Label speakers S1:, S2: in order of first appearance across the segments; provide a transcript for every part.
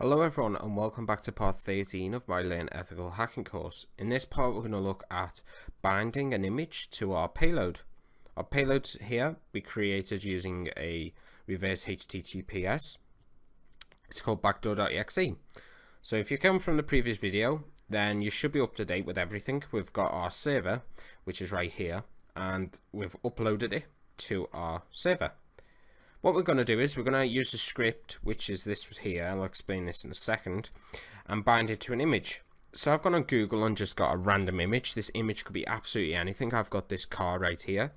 S1: Hello everyone and welcome back to part 13 of my Learn Ethical Hacking course. In this part we're going to look at binding an image to our payload. Our payload here we created using a reverse HTTPS. It's called backdoor.exe. So if you come from the previous video, then you should be up to date with everything. We've got our server, which is right here, and we've uploaded it to our server. What we're going to do is we're going to use a script, which is this here, I'll explain this in a second, and bind it to an image. So I've gone on Google and just got a random image. This image could be absolutely anything. I've got this car right here.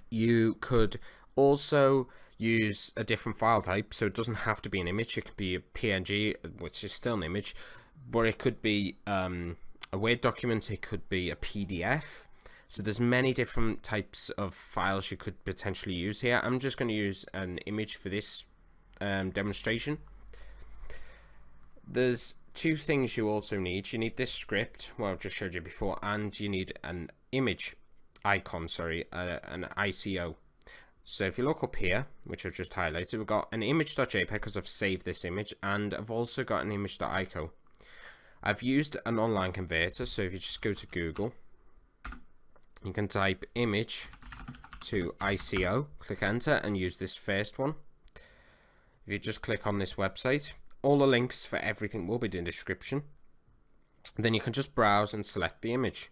S1: You could also use a different file type, so it doesn't have to be an image. It could be a PNG, which is still an image, but it could be a Word document, it could be a PDF. So there's many different types of files you could potentially use here. I'm just going to use an image for this demonstration. There's two things you also need. You need this script, well, I've just showed you before, and you need an image icon, an ICO. So if you look up here, which I've just highlighted, we've got an image.jpg because I've saved this image, and I've also got an image.ico. I've used an online converter, so if you just go to Google, you can type image to ICO, click enter, and use this first one. If you just click on this website, all the links for everything will be in the description. Then you can just browse and select the image.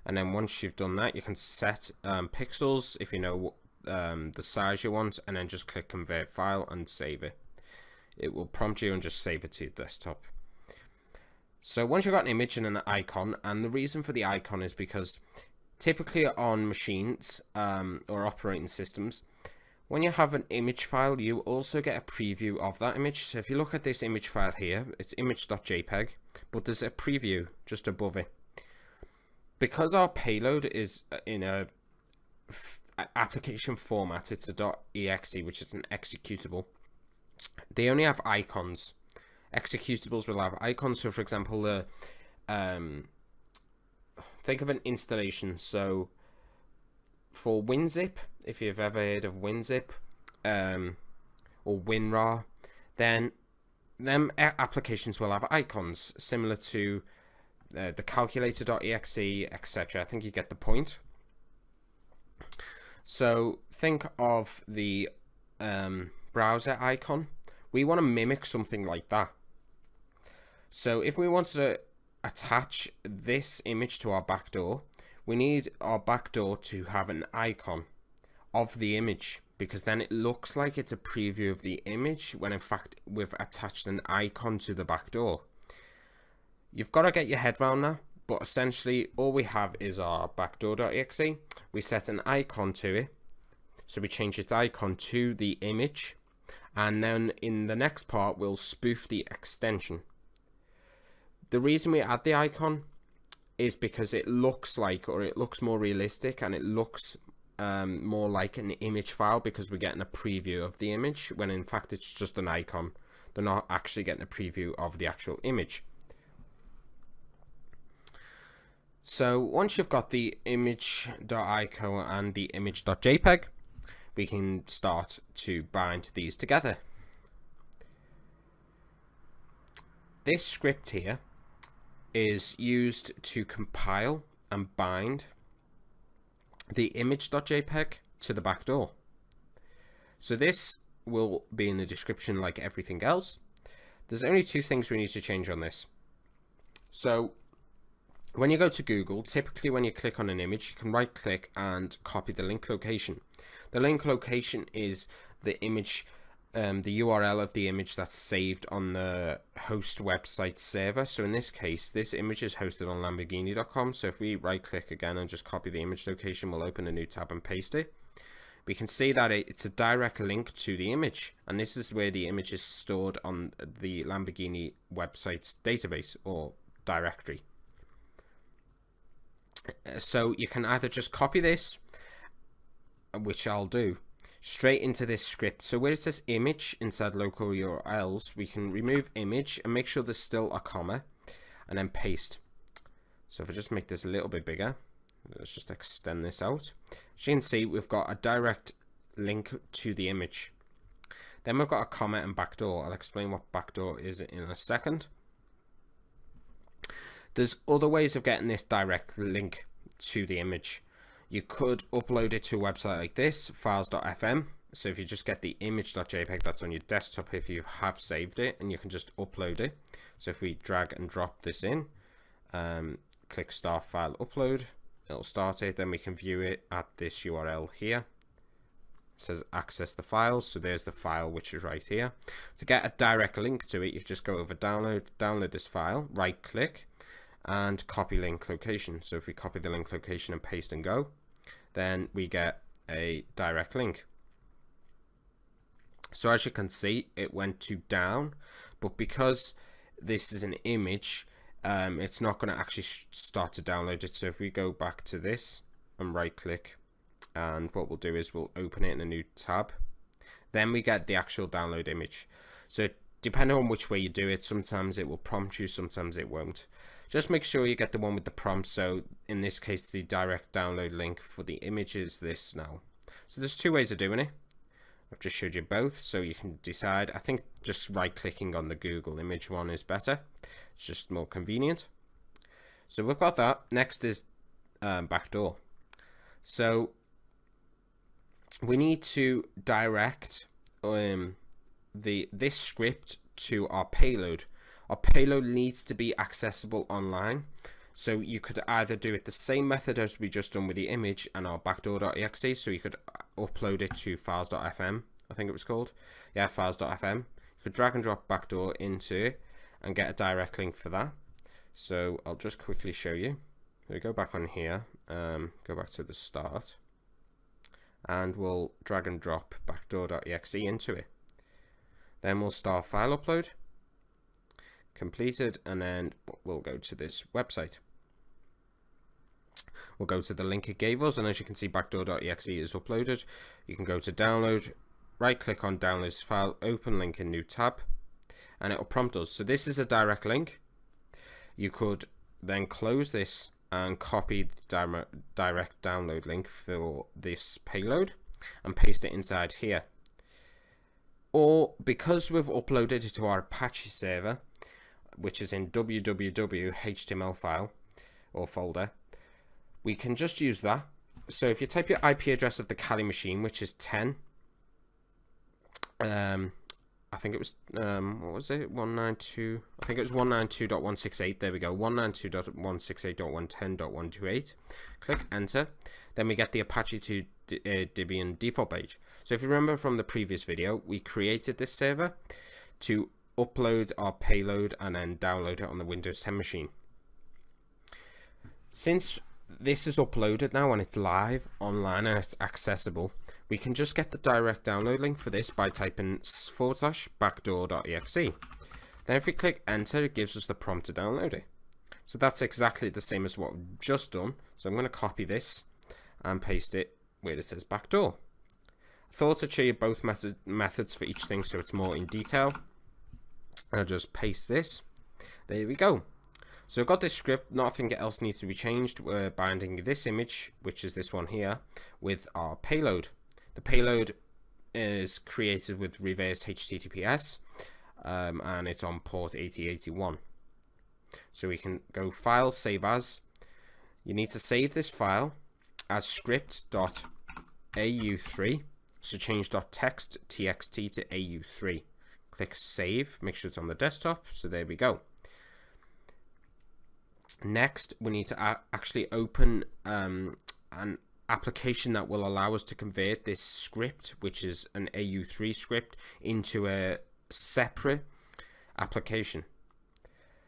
S1: And then once you've done that, you can set pixels if you know the size you want, and then just click convert file and save it. It will prompt you and just save it to your desktop. So once you've got an image and an icon, and the reason for the icon is because typically on machines or operating systems, when you have an image file, you also get a preview of that image. So if you look at this image file here, it's image.jpg, but there's a preview just above it. Because our payload is in a application format, it's a .exe, which is an executable. They only have icons. Executables will have icons. So for example, think of an installation. So for WinZip, if you've ever heard of WinZip or WinRAR, then them applications will have icons similar to the calculator.exe, etc. I think you get the point. So think of the browser icon. We want to mimic something like that. So if we wanted to attach this image to our backdoor, we need our backdoor to have an icon of the image, because then it looks like it's a preview of the image when in fact we've attached an icon to the backdoor. You've got to get your head around that, but essentially all we have is our backdoor.exe. We set an icon to it, so we change its icon to the image, and then in the next part we'll spoof the extension. The reason we add the icon is because it looks like, or it looks more realistic, and it looks more like an image file, because we're getting a preview of the image when in fact it's just an icon. They're not actually getting a preview of the actual image. So once you've got the image.ico and the image.jpg, we can start to bind these together. This script here is used to compile and bind the image.jpg to the backdoor. So this will be in the description like everything else. There's only two things we need to change on this. So when you go to Google, typically when you click on an image, you can right click and copy the link location. The link location is the image, the URL of the image that's saved on the host website server. So in this case, this image is hosted on Lamborghini.com. So if we right click again and just copy the image location, we'll open a new tab and paste it. We can see that it's a direct link to the image, and this is where the image is stored on the Lamborghini website's database or directory. So you can either just copy this, which I'll do, straight into this script. So where it says image inside local URLs, we can remove image and make sure there's still a comma, and then paste. So if I just make this a little bit bigger, let's just extend this out. As you can see, we've got a direct link to the image. Then we've got a comment and backdoor. I'll explain what backdoor is in a second. There's other ways of getting this direct link to the image. You could upload it to a website like this, files.fm. So if you just get the image.jpg that's on your desktop, if you have saved it, and you can just upload it. So if we drag and drop this in, click start file upload, it'll start it. Then we can view it at this URL here. It says access the files, so there's the file which is right here. To get a direct link to it, you just go over download this file, right click, and copy link location. So if we copy the link location and paste and go, then we get a direct link. So as you can see, it went to down, but because this is an image, it's not going to actually start to download it. So if we go back to this and right click, and what we'll do is we'll open it in a new tab, then we get the actual download image. So depending on which way you do it, sometimes it will prompt you, sometimes it won't. Just make sure you get the one with the prompt. So in this case, the direct download link for the image is this now. So there's two ways of doing it. I've just showed you both, so you can decide. I think just right clicking on the Google image one is better. It's just more convenient. So we've got that. Next is backdoor. So we need to direct this script to our payload. Our payload needs to be accessible online. So you could either do it the same method as we just done with the image and our backdoor.exe. So you could upload it to files.fm, I think it was called. Yeah, files.fm. You could drag and drop backdoor into it and get a direct link for that. So I'll just quickly show you. We go back on here, go back to the start, and we'll drag and drop backdoor.exe into it. Then we'll start file upload, completed, and then we'll go to this website. We'll go to the link it gave us, and as you can see, backdoor.exe is uploaded. You can go to download, right click on download file, open link in new tab, and it will prompt us. So this is a direct link. You could then close this and copy the direct download link for this payload and paste it inside here. Or because we've uploaded it to our Apache server, which is in www HTML file or folder, we can just use that. So if you type your IP address of the Kali machine, which is 10, I think it was what was it, 192, I think it was 192.168. there we go, 192.168.110.128. click enter, then we get the Apache 2 Debian default page. So if you remember from the previous video, we created this server to upload our payload and then download it on the Windows 10 machine. Since this is uploaded now and it's live online and it's accessible, we can just get the direct download link for this by typing /backdoor.exe. Then if we click enter, it gives us the prompt to download it. So that's exactly the same as what we've just done. So I'm going to copy this and paste it where it says backdoor. I thought I'd show you both methods for each thing so it's more in detail. I'll just paste this. There we go. So I've got this script, nothing else needs to be changed. We're binding this image, which is this one here, with our payload. The payload is created with reverse HTTPS, and it's on port 8081. So we can go file, save as. You need to save this file as script.au3. So change .text txt to au3. Click save, make sure it's on the desktop. So there we go. Next, we need to actually open an application that will allow us to convert this script, which is an AU3 script, into a separate application.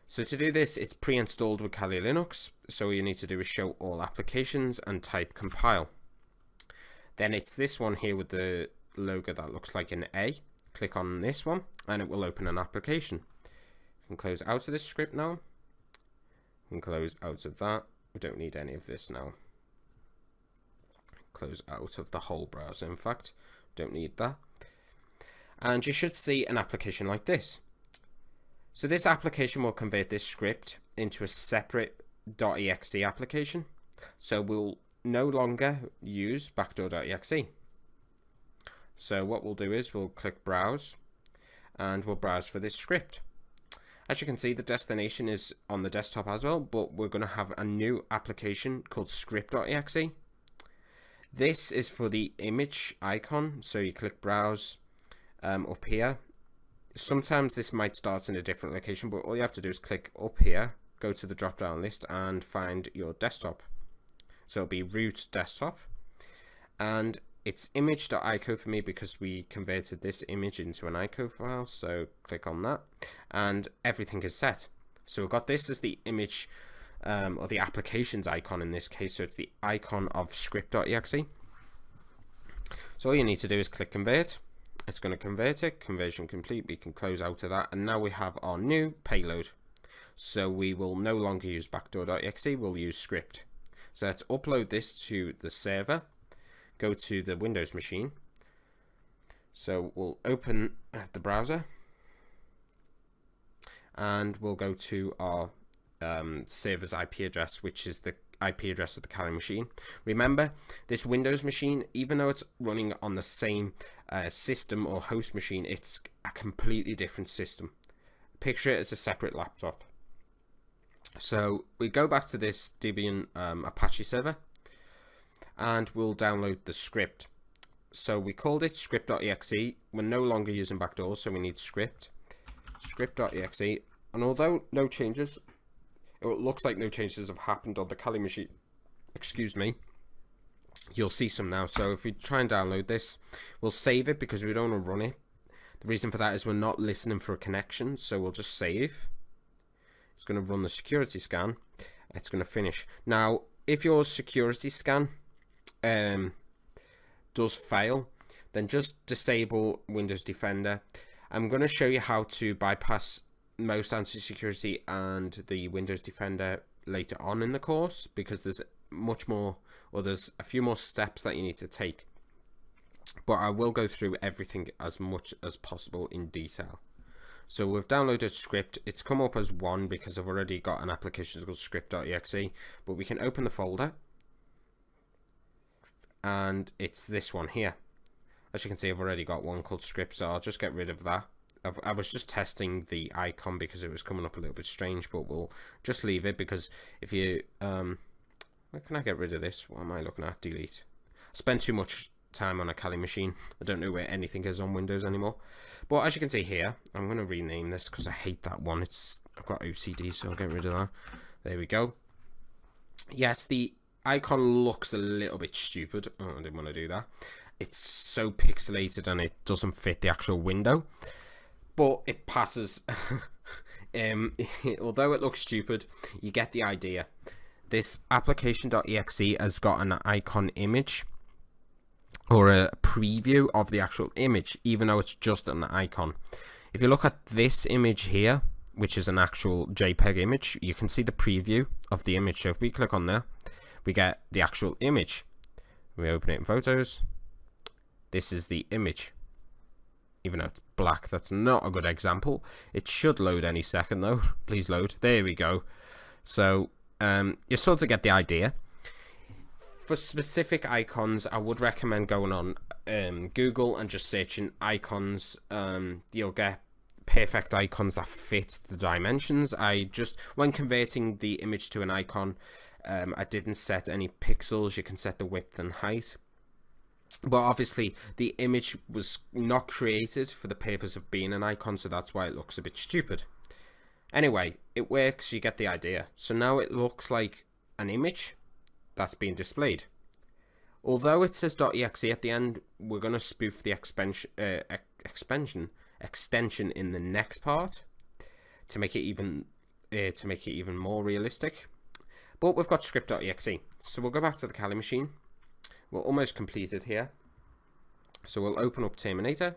S1: So to do this, it's pre-installed with Kali Linux. So all you need to do is show all applications and type compile. Then it's this one here with the logo that looks like an A. Click on this one and it will open an application. You can close out of this script now. And close out of that. We don't need any of this now. Close out of the whole browser, in fact. Don't need that. And you should see an application like this. So this application will convert this script into a separate .exe application. So we'll no longer use backdoor.exe. So what we'll do is we'll click browse, and we'll browse for this script. As you can see, the destination is on the desktop as well, but we're going to have a new application called script.exe. This is for the image icon, so you click browse up here. Sometimes this might start in a different location, but all you have to do is click up here, go to the drop down list and find your desktop. So it'll be root desktop, and it's image.ico for me because we converted this image into an ICO file. So click on that and everything is set. So we've got this as the image or the applications icon in this case. So it's the icon of script.exe. So all you need to do is click convert. It's going to convert it. Conversion complete. We can close out of that. And now we have our new payload. So we will no longer use backdoor.exe. We'll use script. So let's upload this to the server. Go to the Windows machine. So we'll open the browser and we'll go to our server's IP address, which is the IP address of the Kali machine. Remember, this Windows machine, even though it's running on the same system or host machine, it's a completely different system. Picture it as a separate laptop. So we go back to this Debian Apache server, and we'll download the script. So we called it script.exe. We're no longer using backdoors, so we need script.exe. And although no changes, it looks like no changes have happened on the Kali machine, excuse me, you'll see some now. So if we try and download this, we'll save it because we don't want to run it. The reason for that is we're not listening for a connection, so we'll just save. It's going to run the security scan. It's going to finish. Now, if your security scan does fail, then just disable Windows Defender. I'm going to show you how to bypass most anti-security and the Windows Defender later on in the course, because there's much more, or there's a few more steps that you need to take, but I will go through everything as much as possible in detail. So we've downloaded script. It's come up as 1 because I've already got an application called script.exe, but we can open the folder and it's this one here. As you can see, I've already got one called script, so I'll just get rid of that. I was just testing the icon because it was coming up a little bit strange, but we'll just leave it, because if you where can I get rid of this? What am I looking at? Delete. I spend too much time on a Kali machine. I don't know where anything is on Windows anymore. But as you can see here, I'm going to rename this because I hate that one. I've got OCD, so I'll get rid of that. There we go. Yes, the icon looks a little bit stupid. Oh, I didn't want to do that. It's so pixelated and it doesn't fit the actual window, but it passes. Although it looks stupid, you get the idea. This application.exe has got an icon image, or a preview of the actual image, even though it's just an icon. If you look at this image here, which is an actual JPEG image, you can see the preview of the image. So if we click on there, we get the actual image. We open it in Photos. This is the image. Even though it's black, that's not a good example. It should load any second though. Please load. There we go. So you sort of get the idea. For specific icons, I would recommend going on Google and just searching icons. You'll get perfect icons that fit the dimensions. When converting the image to an icon, I didn't set any pixels. You can set the width and height. But obviously, the image was not created for the purpose of being an icon, so that's why it looks a bit stupid. Anyway, it works, you get the idea. So now it looks like an image that's being displayed. Although it says .exe at the end, we're going to spoof the extension in the next part to make it even more realistic. But we've got script.exe. So we'll go back to the Kali machine. We're almost completed here. So we'll open up Terminator.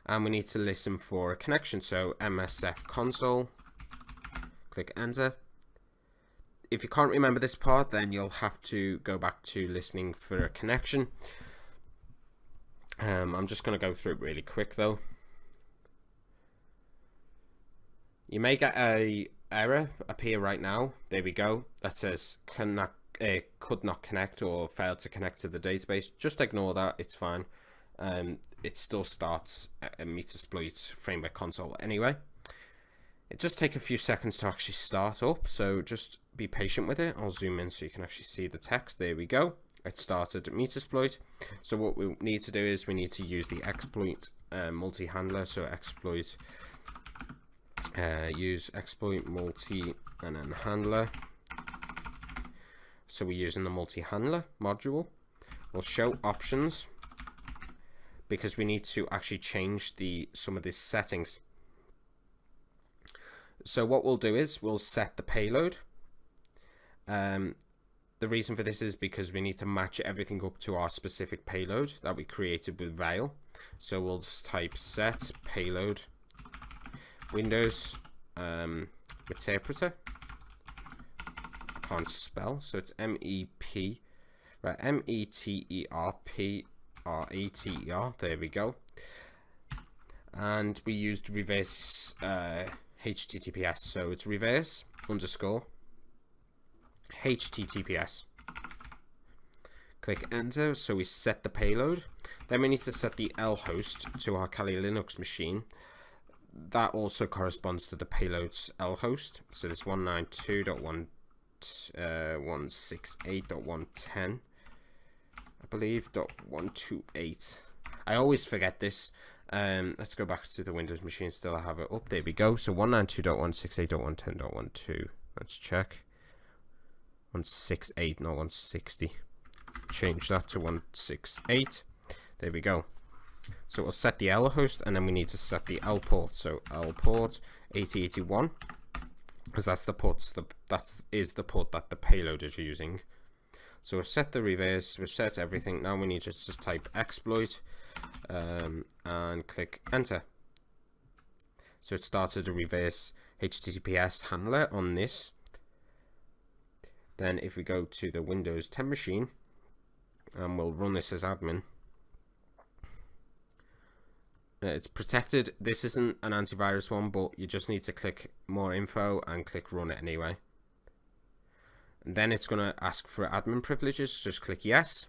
S1: And we need to listen for a connection. So MSF console. Click enter. If you can't remember this part, then you'll have to go back to listening for a connection. I'm just going to go through it really quick though. You may get a error appear right now. There we go. That says could not connect or failed to connect to the database, just ignore that, it's fine. It still starts a Metasploit framework console anyway. It does take a few seconds to actually start up, so just be patient with it. I'll zoom in so you can actually see the text. There we go. It started Metasploit. So what we need to do is we need to use the exploit multi-handler. So exploit, use exploit multi and then handler. So we're using the multi-handler module. We'll show options because we need to actually change some of these settings. So what we'll do is we'll set the payload. The reason for this is because we need to match everything up to our specific payload that we created with Veil. So we'll just type set payload Windows interpreter. I can't spell, so it's MEP, right? METERPRETER. There we go. And we used reverse HTTPS, so it's reverse underscore HTTPS. Click enter, so we set the payload. Then we need to set the L host to our Kali Linux machine. That also corresponds to the payload's L host. So it's 192.168.110, I believe, .128. I always forget this. Let's go back to the Windows machine. Still I have it up. There we go. So 192.168.110.12. Let's check. 168, not 160. Change that to 168. There we go. So we'll set the L host, and then we need to set the L port. So L port 8081, because that's the port. That is the port that the payload is using. So we've set the reverse. We've set everything. Now we need to just type exploit and click enter. So it started a reverse HTTPS handler on this. Then if we go to the Windows 10 machine, and we'll run this as admin, it's protected. This isn't an antivirus one, but you just need to click more info and click run it anyway. And then it's going to ask for admin privileges. Just click yes,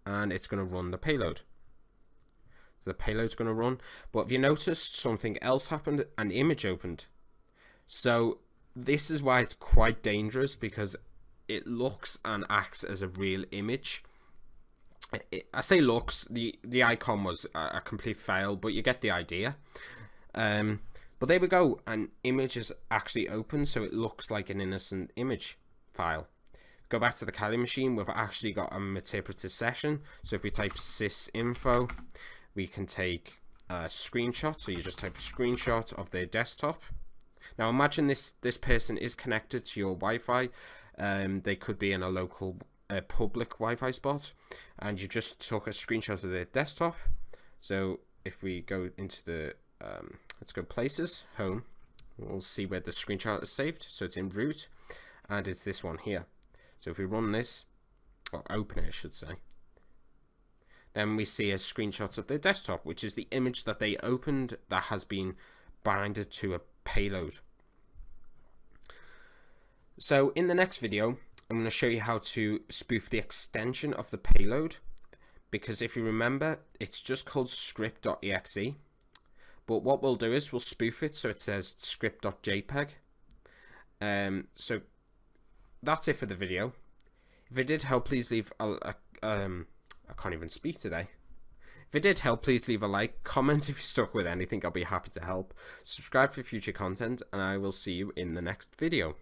S1: and it's going to run the payload. So the payload's going to run. But if you noticed, something else happened, an image opened. So this is why it's quite dangerous, because it looks and acts as a real image. I say looks, the icon was a complete fail, but you get the idea. But there we go, an image is actually open, so it looks like an innocent image file. Go back to the Kali machine, we've actually got a interpreter session. So if we type sysinfo, we can take a screenshot. So you just type a screenshot of their desktop. Now imagine this person is connected to your Wi-Fi. They could be in a local public Wi-Fi spot, and you just took a screenshot of their desktop. So if we go into the let's go places, home, we'll see where the screenshot is saved. So it's in root, and it's this one here. So if we run this, or open it I should say, then we see a screenshot of their desktop, which is the image that they opened that has been binded to a payload. So in the next video, I'm going to show you how to spoof the extension of the payload, because if you remember, it's just called script.exe, but what we'll do is we'll spoof it so it says script.jpg. So that's it for the video. If it did help, please leave I can't even speak today. If it did help, please leave a like, comment if you're stuck with anything, I'll be happy to help. Subscribe for future content, and I will see you in the next video.